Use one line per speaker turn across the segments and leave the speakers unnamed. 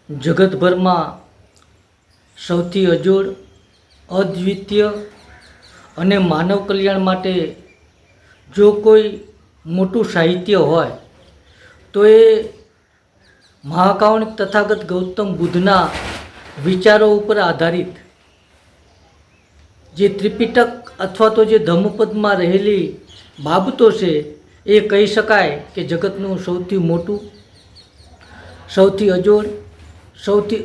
જગતભરમાં સૌથી અજોડ, અદ્વિતીય અને માનવ કલ્યાણ માટે જો કોઈ મોટું સાહિત્ય હોય તો એ મહાકારુણિક તથાગત ગૌતમ બુદ્ધના વિચારો ઉપર આધારિત જે ત્રિપિટક અથવા તો જે ધમ્મપદમાં રહેલી બાબતો છે એ કહી શકાય કે જગતનું સૌથી મોટું, સૌથી અજોડ, સૌથી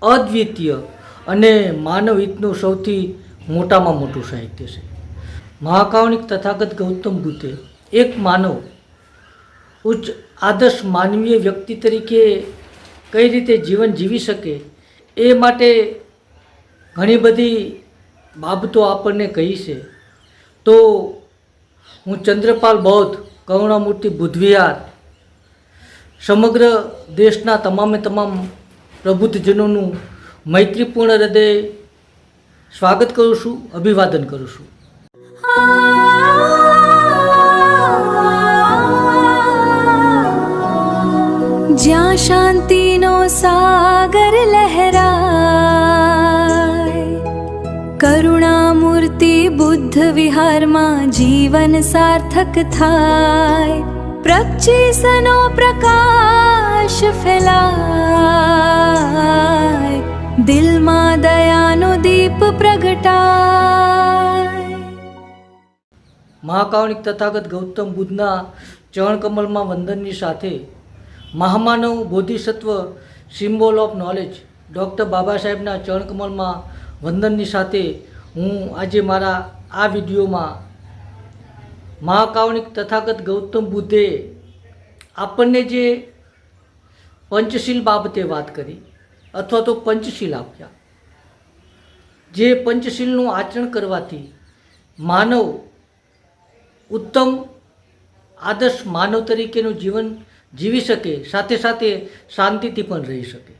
અદ્વિતીય અને માનવ હિતનું સૌથી મોટામાં મોટું સાહિત્ય છે. મહાકારુણિક તથાગત ગૌતમ બુદ્ધે એક માનવ ઉચ્ચ આદર્શ માનવીય વ્યક્તિ તરીકે કઈ રીતે જીવન જીવી શકે એ માટે ઘણી બધી બાબતો આપણને કહી છે. તો હું ચંદ્રપાલ બૌદ્ધ કરુણામૂર્તિ બુદ્ધ વિહાર સમગ્ર દેશના તમામે તમામ પ્રબુદ્ધજનોનું મૈત્રીપૂર્ણ હૃદય સ્વાગત કરું છું, અભિવાદન કરું છું.
જ્યાં શાંતિનો સાગર લહેરાય, કરુણામૂર્તિ બુદ્ધ વિહારમાં જીવન સાર્થક થાય, પ્રચ્છિસનો પ્રકાશ ફેલાય, દિલમાં દયાનો દીપ પ્રગટાય.
મહાકારુણિક તથાગત ગૌતમ બુદ્ધના ચરણકમલમાં વંદનની સાથે મહામાનવ બોધિસત્વ સિમ્બોલ ઓફ નોલેજ ડૉક્ટર બાબા સાહેબના ચરણકમલમાં વંદનની સાથે હું આજે મારા આ વિડીયોમાં મહાકારુણિક તથાગત ગૌતમ બુદ્ધે આપણને જે પંચશીલ બાબતે વાત કરી અથવા તો પંચશીલ આપ્યા, જે પંચશીલનું આચરણ કરવાથી માનવ ઉત્તમ આદર્શ માનવ તરીકેનું જીવન જીવી શકે, સાથે સાથે શાંતિથી પણ રહી શકે.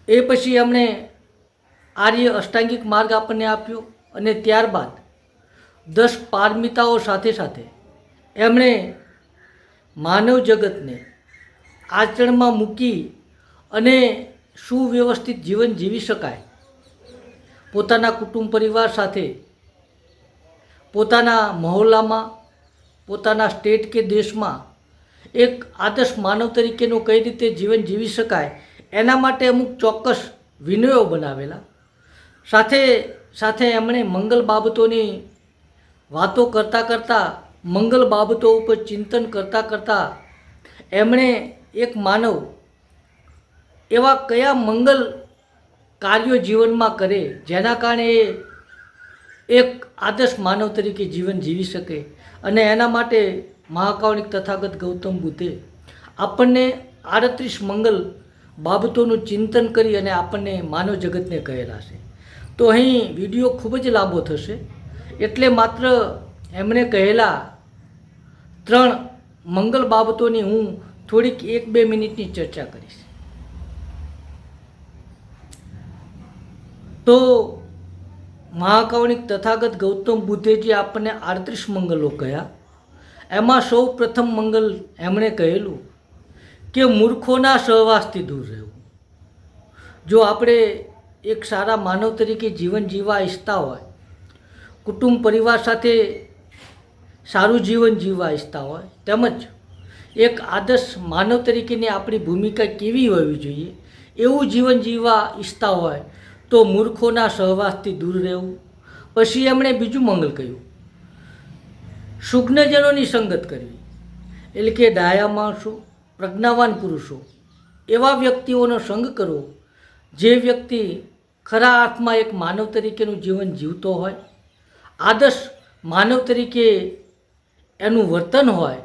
એ પછી એમણે આર્ય અષ્ટાંગિક માર્ગ આપણને આપ્યો અને ત્યારબાદ 10 પારમિતાઓ સાથે સાથે એમણે માનવ જગતને આચરણમાં મૂકી અને સુવ્યવસ્થિત જીવન જીવી શકાય, પોતાના કુટુંબ પરિવાર સાથે, પોતાના મહોલ્લામાં, પોતાના સ્ટેટ કે દેશમાં એક આદર્શ માનવ તરીકેનું કઈ રીતે જીવન જીવી શકાય એના માટે અમુક ચોક્કસ વિનયો બનાવેલા. સાથે સાથે એમણે મંગલ બાબતોની વાતો કરતાં કરતાં, મંગલ બાબતો ઉપર ચિંતન કરતાં કરતાં એમણે એક માનવ એવા કયા મંગલ કાર્યો જીવનમાં કરે જેના કારણે એ એક આદર્શ માનવ તરીકે જીવન જીવી શકે, અને એના માટે મહાકારુણિક તથાગત ગૌતમ બુદ્ધે આપણને 38 મંગલ બાબતોનું ચિંતન કરી અને આપણને માનવ જગતને કહેલા છે. તો અહીં વિડીયો ખૂબ જ લાંબો થશે એટલે માત્ર એમણે કહેલા 3 મંગલ બાબતોની હું થોડીક 1-2 મિનિટની ચર્ચા કરીશ. તો મહાકારુણિક તથાગત ગૌતમ બુદ્ધે જે આપણને 38 મંગલો કહ્યા એમાં સૌ પ્રથમ મંગલ એમણે કહેલું કે મૂર્ખોના સહવાસથી દૂર રહેવું. જો આપણે એક સારા માનવ તરીકે જીવન જીવવા ઈચ્છતા હોય, કુટુંબ પરિવાર સાથે સારું જીવન જીવવા ઈચ્છતા હોય, તેમજ એક આદર્શ માનવ તરીકેની આપણી ભૂમિકા કેવી હોવી જોઈએ એવું જીવન જીવવા ઈચ્છતા હોય તો મૂર્ખોના સહવાસથી દૂર રહેવું. પછી એમણે બીજું મંગલ કહ્યું, સુજ્ઞજનોની સંગત કરવી, એટલે કે ડાયા માણસો, પ્રજ્ઞાવાન પુરુષો એવા વ્યક્તિઓનો સંગ કરવો જે વ્યક્તિ ખરા અર્થમાં એક માનવ તરીકેનું જીવન જીવતો હોય, આદર્શ માનવ તરીકે એનું વર્તન હોય,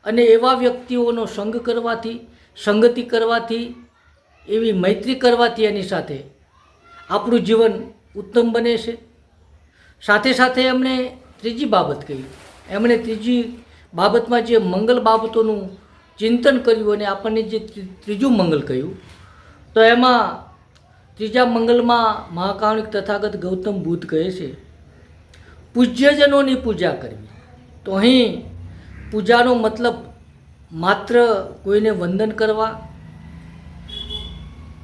અને એવા વ્યક્તિઓનો સંગ કરવાથી, સંગતિ કરવાથી, એવી મૈત્રી કરવાથી એની સાથે આપણું જીવન ઉત્તમ બને છે. સાથે સાથે એમણે ત્રીજી બાબત કહી, એમણે ત્રીજી બાબતમાં જે મંગલ બાબતોનું ચિંતન કર્યું અને આપણને જે ત્રીજું મંગલ કહ્યું, તો એમાં ત્રીજા મંગલમાં મહાકારુણિક તથાગત ગૌતમ બુદ્ધ કહે છે પૂજ્યજનોની પૂજા કરવી. તો અહીં પૂજાનો મતલબ માત્ર કોઈને વંદન કરવા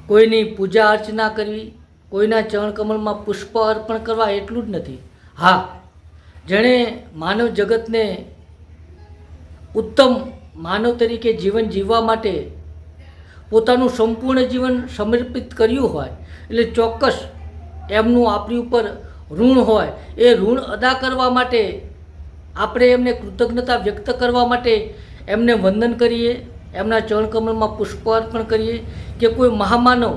કોઈની પૂજા અર્ચના કરવી, કોઈના ચરણકમળમાં પુષ્પ અર્પણ કરવા એટલું જ નથી. હા, જેણે માનવ જગતને ઉત્તમ માનવ તરીકે જીવન જીવવા માટે પોતાનું સંપૂર્ણ જીવન સમર્પિત કર્યું હોય એટલે ચોક્કસ એમનું આપણી ઉપર ઋણ હોય. એ ઋણ અદા કરવા માટે આપણે એમને કૃતજ્ઞતા વ્યક્ત કરવા માટે એમને વંદન કરીએ, એમના ચરણકમળમાં પુષ્પ અર્પણ કરીએ કે કોઈ મહામાનવ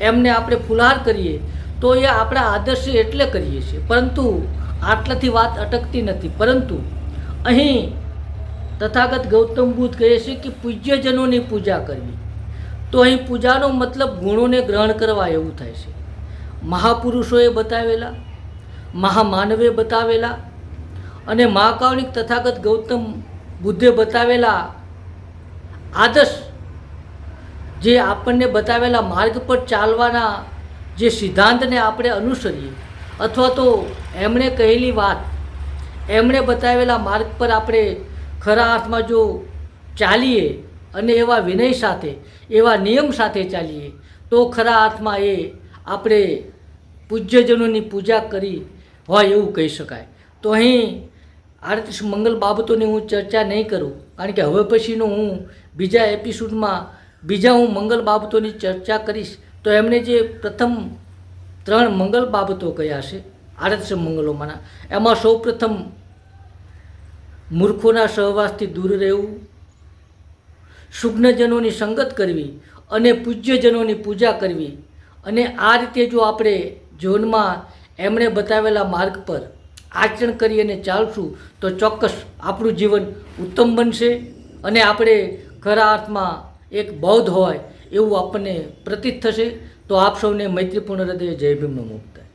એમને આપણે ફુલહાર કરીએ તો એ આપણા આદર્શે એટલે કરીએ છીએ. પરંતુ આટલાથી વાત અટકતી નથી. પરંતુ અહીં તથાગત ગૌતમ બુદ્ધ કહે છે કે પૂજ્યજનોની પૂજા કરવી. તો અહીં પૂજાનો મતલબ ગુણોને ગ્રહણ કરવા એવું થાય છે. મહાપુરુષોએ બતાવેલા, મહામાનવે બતાવેલા અને મહાકાવનિક તથાગત ગૌતમ બુદ્ધે બતાવેલા આદર્શ, જે આપણને બતાવેલા માર્ગ પર ચાલવાના જે સિદ્ધાંતને આપણે અનુસરીએ અથવા તો એમણે કહેલી વાત, એમણે બતાવેલા માર્ગ પર આપણે ખરા અર્થમાં જો ચાલીએ અને એવા વિનય સાથે, એવા નિયમ સાથે ચાલીએ તો ખરા અર્થમાં એ આપણે પૂજ્યજનોની પૂજા કરી હોય એવું કહી શકાય. તો અહીં આડત્રીસ મંગલ બાબતોની હું ચર્ચા નહીં કરું, કારણ કે હવે પછીનું હું બીજા એપિસોડમાં હું મંગલ બાબતોની ચર્ચા કરીશ. તો એમણે જે પ્રથમ 3 મંગલ બાબતો કયા છે 38 મંગલોમાંના, એમાં સૌ પ્રથમ મૂર્ખોના સહવાસથી દૂર રહેવું, સુજ્ઞજનોની સંગત કરવી અને પૂજ્યજનોની પૂજા કરવી. અને આ રીતે જો આપણે જીવનમાં એમણે બતાવેલા માર્ગ પર આચરણ કરી અને ચાલશું તો ચોક્કસ આપણું જીવન ઉત્તમ બનશે અને આપણે ખરા અર્થમાં એક બૌદ્ધ હોય એવું આપણને પ્રતીત થશે. તો આપ સૌને મૈત્રીપૂર્ણ હૃદય જય ભીમ નમો બુદ્ધાય.